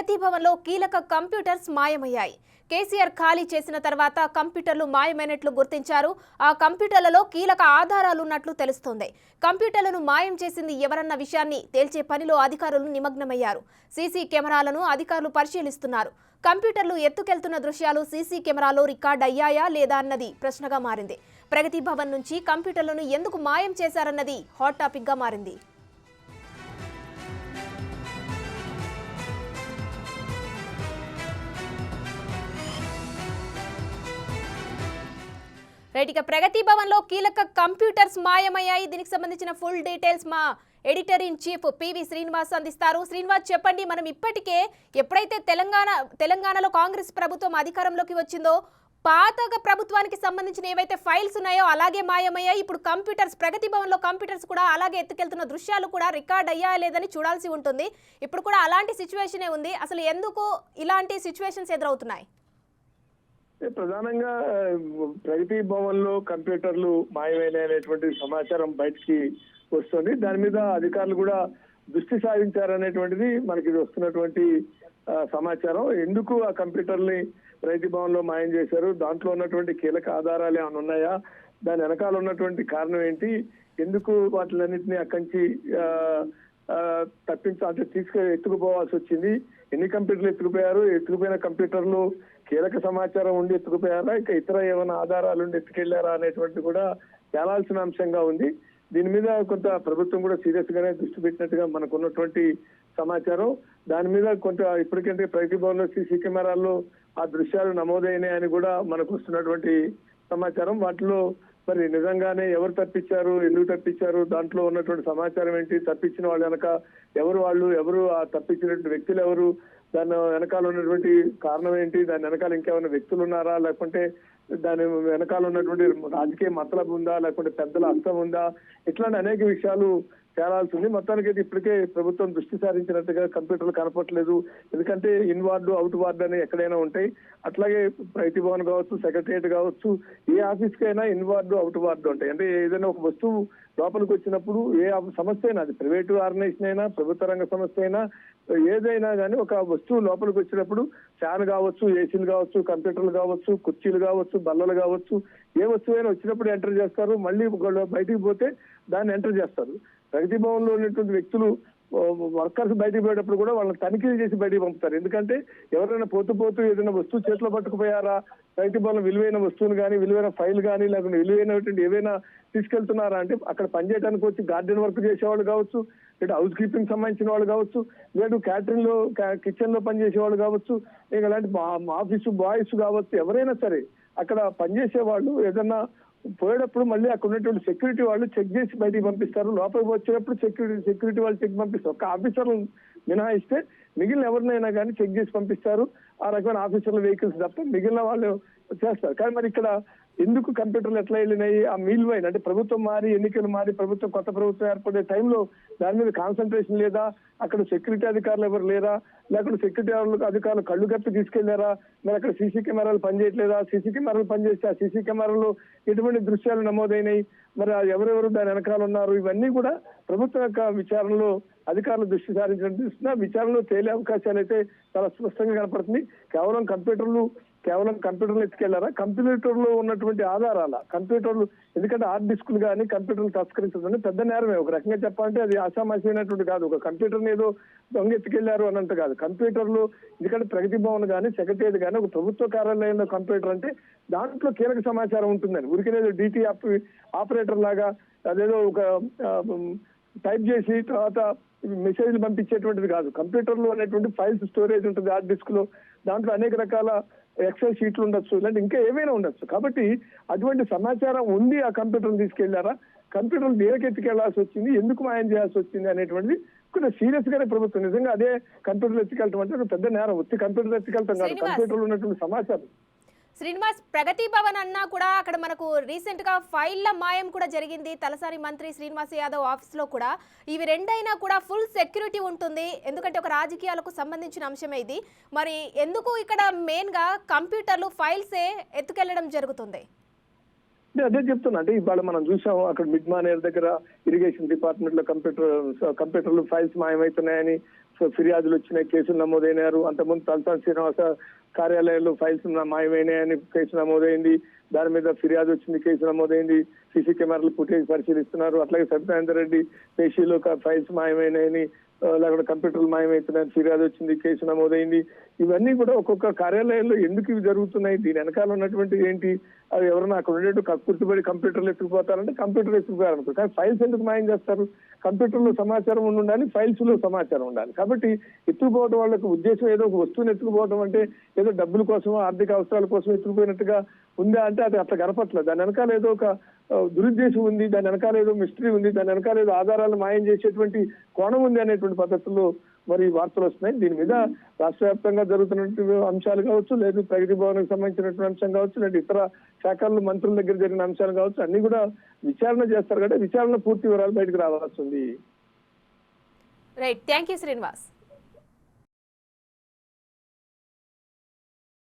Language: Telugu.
ప్రగతి భవన్లో కీలక కంప్యూటర్స్ మాయమయ్యాయి. కేసీఆర్ ఖాళీ చేసిన తర్వాత కంప్యూటర్లు మాయమైనట్లు గుర్తించారు. ఆ కంప్యూటర్లలో కీలక ఆధారాలు ఉన్నట్లు తెలుస్తోంది. కంప్యూటర్లను మాయం చేసింది ఎవరన్న విషయాన్ని తేల్చే పనిలో అధికారులు నిమగ్నమయ్యారు. సీసీ కెమెరాలను అధికారులు పరిశీలిస్తున్నారు. కంప్యూటర్లు ఎత్తుకెళ్తున్న దృశ్యాలు సీసీ కెమెరాలో రికార్డ్ అయ్యాయా లేదా అన్నది ప్రశ్నగా మారింది. ప్రగతి భవన్ నుంచి కంప్యూటర్లను ఎందుకు మాయం చేశారన్నది హాట్ టాపిక్ గా మారింది. రైట్, ప్రగతి భవన్ లో కీలక కంప్యూటర్స్ మాయమయ్యాయి. దీనికి సంబంధించిన ఫుల్ డీటెయిల్స్ మా editor in chief PV Srinivas అందిస్తారు. శ్రీనివాస్, చెప్పండి, మనం ఇప్పటికే ఎప్పుడైతే తెలంగాణలో కాంగ్రెస్ ప్రభుత్వం అధికారంలోకి వచ్చిందో పాత ప్రభుత్వానికి సంబంధించిన ఏవైతే ఫైల్స్ ఉన్నాయో అలాగే మాయమయ్యాయి. ఇప్పుడు కంప్యూటర్స్, ప్రగతి భవన్ లో కంప్యూటర్స్ కూడా అలాగే ఎత్తుకెళ్తున్న దృశ్యాలు కూడా రికార్డ్ అయ్యాయా లేదని చూడాల్సి ఉంటుంది. ఇప్పుడు కూడా అలాంటి సిచ్యువేషనే ఉంది. అసలు ఎందుకు ఇలాంటి సిచ్యువేషన్స్ ఎదురవుతున్నాయి? ప్రధానంగా ప్రగతి భవన్ లో కంప్యూటర్లు మాయమైనటువంటి సమాచారం బయటికి వస్తుంది. దాని మీద అధికారులు కూడా దృష్టి సారించారనేటువంటిది మనకి వస్తున్నటువంటి సమాచారం. ఎందుకు ఆ కంప్యూటర్ని ప్రగతి భవన్ లో మాయం చేశారు, దాంట్లో ఉన్నటువంటి కీలక ఆధారాలు ఏమైనా ఉన్నాయా, దాని వెనకాల ఉన్నటువంటి కారణం ఏంటి, ఎందుకు వాటిలన్నింటినీ అక్కడి నుంచి ఎత్తుకుపోవాల్సి వచ్చింది, ఎన్ని కంప్యూటర్లు ఎత్తుకుపోయారు, ఎత్తుకుపోయిన కంప్యూటర్లు కీలక సమాచారం ఉండి ఎత్తుకుపోయారా, ఇంకా ఇతర ఏమైనా ఆధారాలు ఉండి ఎత్తుకెళ్లారా అనేటువంటి కూడా తేలాల్సిన అంశంగా ఉంది. దీని మీద కొంత ప్రభుత్వం కూడా సీరియస్ గానే దృష్టి పెట్టినట్టుగా మనకు ఉన్నటువంటి సమాచారం. దాని మీద కొంత ఇప్పటికంటే ప్రగతి భవన్ లో సీసీ కెమెరాల్లో ఆ దృశ్యాలు నమోదైనాయని కూడా మనకు వస్తున్నటువంటి సమాచారం. వాటిలో మరి నిజంగానే ఎవరు తప్పించారు, ఎందుకు తప్పించారు, దాంట్లో ఉన్నటువంటి సమాచారం ఏంటి, తప్పించిన వాళ్ళు వెనక ఎవరు ఆ తప్పించినటువంటి వ్యక్తులు ఎవరు, దాని వెనకాల ఉన్నటువంటి కారణం ఏంటి, దాని వెనకాల ఇంకేమైనా వ్యక్తులు ఉన్నారా, లేకుంటే దాని వెనకాల ఉన్నటువంటి రాజకీయ మతలబు ఉందా, లేకుంటే పెద్దల హస్తం ఉందా, ఇట్లాంటి అనేక విషయాలు తేలాల్సి ఉంది. మొత్తానికైతే ఇప్పటికే ప్రభుత్వం దృష్టి సారించినట్టుగా కంప్యూటర్లు కనపట్లేదు. ఎందుకంటే ఇన్ వార్డు అవుట్ వార్డు అని ఎక్కడైనా ఉంటాయి. అట్లాగే ప్రగతి భవన్ కావచ్చు, సెక్రటరియట్ కావచ్చు, ఏ ఆఫీస్ కైనా ఇన్ వార్డు అవుట్ వార్డు ఉంటాయి. అంటే ఏదైనా ఒక వస్తువు లోపలికి వచ్చినప్పుడు ఏ సంస్థ అయినా, అది ప్రైవేటు ఆర్గనైజేషన్ అయినా, ప్రభుత్వ రంగ సంస్థ అయినా, ఏదైనా కానీ ఒక వస్తువు లోపలికి వచ్చినప్పుడు ఫ్యాన్ కావచ్చు, ఏసీలు కావచ్చు, కంప్యూటర్లు కావచ్చు, కుర్చీలు కావచ్చు, బల్లలు కావచ్చు, ఏ వస్తువు అయినా వచ్చినప్పుడు ఎంటర్ చేస్తారు. మళ్ళీ బయటికి పోతే దాన్ని ఎంటర్ చేస్తారు. ప్రగతి భవన్ లో ఉన్నటువంటి వ్యక్తులు వర్కర్స్ బయటకు పోయేటప్పుడు కూడా వాళ్ళని తనిఖీలు చేసి బయటికి పంపుతారు. ఎందుకంటే ఎవరైనా పోతూ ఏదైనా వస్తువు చేతిలో పట్టుకుపోయారా, ప్రగతి భవన్ విలువైన వస్తువులు కానీ, విలువైన ఫైల్ కానీ, లేకుంటే విలువైనటువంటి ఏవైనా తీసుకెళ్తున్నారా అంటే అక్కడ పనిచేయడానికి వచ్చి గార్డెన్ వర్క్ చేసేవాళ్ళు కావచ్చు, లేదా హౌస్ కీపింగ్ సంబంధించిన వాళ్ళు కావచ్చు, లేదు క్యాటరింగ్ లో కిచెన్ లో పనిచేసే వాళ్ళు కావచ్చు, ఇంకా అలాంటి ఆఫీసు బాయ్స్ కావచ్చు, ఎవరైనా సరే అక్కడ పనిచేసే వాళ్ళు ఏదన్నా పోయేటప్పుడు మళ్ళీ అక్కడ ఉన్నటువంటి సెక్యూరిటీ వాళ్ళు చెక్ చేసి బయటికి పంపిస్తారు. లోపలికి వచ్చేటప్పుడు సెక్యూరిటీ వాళ్ళు చెక్ పంపిస్తారు. ఒక ఆఫీసర్లు మినహాయిస్తే మిగిలిన ఎవరినైనా కానీ చెక్ చేసి పంపిస్తారు. ఆ రకమైన ఆఫీసర్ల వెహికల్స్ తప్ప మిగిలిన వాళ్ళు చేస్తారు. కానీ మరి ఇక్కడ ఎందుకు కంప్యూటర్లు ఎట్లా వెళ్ళినాయి, ఆ మీల్ వైన్ అంటే ప్రభుత్వం మారి, ఎన్నికలు మారి, కొత్త ప్రభుత్వం ఏర్పడే టైంలో దాని మీద కాన్సన్ట్రేషన్ లేదా, అక్కడ సెక్యూరిటీ అధికారులు ఎవరు లేరా, లేకుంటే సెక్యూరిటీ అధికారులు కళ్ళు కప్పి తీసుకెళ్లారా, మరి అక్కడ సీసీ కెమెరాలు పనిచేయట్లేదా, సీసీ కెమెరాలు పనిచేస్తే ఆ సీసీ కెమెరాలో ఎటువంటి దృశ్యాలు నమోదైనాయి, మరి ఎవరెవరు దాని వెనకాల ఉన్నారు, ఇవన్నీ కూడా ప్రభుత్వం యొక్క విచారణలో అధికారులు దృష్టి సారించిన విచారణలో తేలే అవకాశాలు అయితే చాలా స్పష్టంగా కనపడుతుంది. కేవలం కంప్యూటర్లు ఎత్తుకెళ్లారా, కంప్యూటర్లో ఉన్నటువంటి ఆధారాల కంప్యూటర్లు, ఎందుకంటే హార్డ్ డిస్కులు కానీ కంప్యూటర్లు తస్కరించడం పెద్ద నేరమే. ఒక రకంగా చెప్పాలంటే అది ఆషామాషమైనటువంటి కాదు. ఒక కంప్యూటర్ని ఏదో దొంగ ఎత్తుకెళ్లారు అన్నంత కాదు. కంప్యూటర్లు, ఎందుకంటే ప్రగతి భవన్ కానీ, సెక్రటరియట్ కానీ ఒక ప్రభుత్వ కార్యాలయంలో కంప్యూటర్ అంటే దాంట్లో కీలక సమాచారం ఉంటుందని, ఉరికినేదో డిటి ఆపరేటర్ లాగా అదేదో ఒక టైప్ చేసి తర్వాత మెసేజ్లు పంపించేటువంటిది కాదు. కంప్యూటర్లో అనేటువంటి ఫైల్స్ స్టోరేజ్ ఉంటుంది హార్డ్ డిస్క్ లో, దాంట్లో అనేక రకాల ఎక్సెల్ షీట్లు ఉండొచ్చు, ఇలాంటి ఇంకా ఏమైనా ఉండొచ్చు. కాబట్టి అటువంటి సమాచారం ఉంది. ఆ కంప్యూటర్లు తీసుకెళ్లారా, కంప్యూటర్లు దేనికెత్తుకెళ్లాల్సి వచ్చింది, ఎందుకు మాయం చేయాల్సి వచ్చింది అనేటువంటిది కొంచెం సీరియస్ గానే ప్రభుత్వం నిజంగా అదే కంప్యూటర్లు ఎత్తుకెళ్తాం అంటే ఒక పెద్ద నేరం. వచ్చి కంప్యూటర్లు ఎత్తుకెళ్తాం కాదు, కంప్యూటర్లో ఉన్నటువంటి సమాచారం. శ్రీనివాస్, ప్రగతి భవన్ అన్నా కూడా అక్కడ మనకు రీసెంట్ గా ఫైళ్ల మాయం కూడా జరిగింది. తలసారి మంత్రి శ్రీనివాస్ యాదవ్ ఆఫీస్ లో కూడా ఇవి రెండైనా కూడా ఫుల్ సెక్యూరిటీ ఉంటుంది. ఎందుకంటే ఒక రాజకీయాలకు సంబంధించిన అంశమే ఇది. మరి ఎందుకు ఇక్కడ మెయిన్ గా కంప్యూటర్లు ఫైల్సే ఎత్తుకెళ్లడం జరుగుతుంది? అదే చెప్తున్నా. అంటే ఇవాళ మనం చూసాము అక్కడ మిడ్ మానేర్ దగ్గర ఇరిగేషన్ డిపార్ట్మెంట్ లో కంప్యూటర్లు ఫైల్స్ మాయమవుతున్నాయని ఫిర్యాదులు వచ్చినాయి, కేసులు నమోదైనారు. అంతకుముందు తలసాని శ్రీనివాస కార్యాలయంలో ఫైల్స్ మాయమైనాయని కేసు నమోదైంది. దాని మీద ఫిర్యాదు వచ్చింది, కేసు నమోదైంది. సీసీ కెమెరాలు ఫుటేజ్ పరిశీలిస్తున్నారు. అట్లాగే సత్యనారాయణ రెడ్డి పేషీలో ఫైల్స్ మాయమైనాయని, లేకపోతే కంప్యూటర్లు మాయమవుతున్నాయని ఫిర్యాదు వచ్చింది, కేసు నమోదైంది. ఇవన్నీ కూడా ఒక్కొక్క కార్యాలయంలో ఎందుకు ఇవి జరుగుతున్నాయి, దీని వెనకాల ఉన్నటువంటి ఏంటి, అవి ఎవరైనా అక్కడ ఉండేట్టు గుర్తుపడి కంప్యూటర్లు ఎత్తుకుపోతారంటే కంప్యూటర్ ఎత్తుకుపోయారనుకో, కానీ ఫైల్స్ ఎందుకు మాయం చేస్తారు? కంప్యూటర్లో సమాచారం ఉండాలి, ఫైల్స్ లో సమాచారం ఉండాలి. కాబట్టి ఎత్తుకుపోవడం వాళ్ళకి ఉద్దేశం ఏదో ఒక వస్తువుని ఎత్తుకుపోవడం అంటే ఏదో డబ్బుల కోసం, ఆర్థిక అవసరాల కోసం ఎత్తుకుపోయినట్టుగా ఉందా అంటే అది అట్లా గడపట్లేదు. దాని వెనకాల ఏదో ఒక దురుద్దేశం ఉంది, దాని వెనకాల ఏదో మిస్టరీ ఉంది, దాని వెనకాల ఏదో ఆధారాలను మాయం చేసేటువంటి కోణం ఉంది అనేటువంటి పద్ధతుల్లో మరి వార్తలు వస్తున్నాయి. దీని మీద రాష్ట్ర వ్యాప్తంగా జరుగుతున్నటువంటి అంశాలు కావచ్చు, లేదు ప్రగతి భవన్కి సంబంధించినటువంటి అంశం కావచ్చు, లేదా ఇతర శాఖల్లో మంత్రుల దగ్గర జరిగిన అంశాలు కావచ్చు, అన్ని కూడా విచారణ చేస్తారు కాబట్టి విచారణ పూర్తి వివరాలు బయటకు రావాల్సి ఉంది. Right, thank you Srinivas.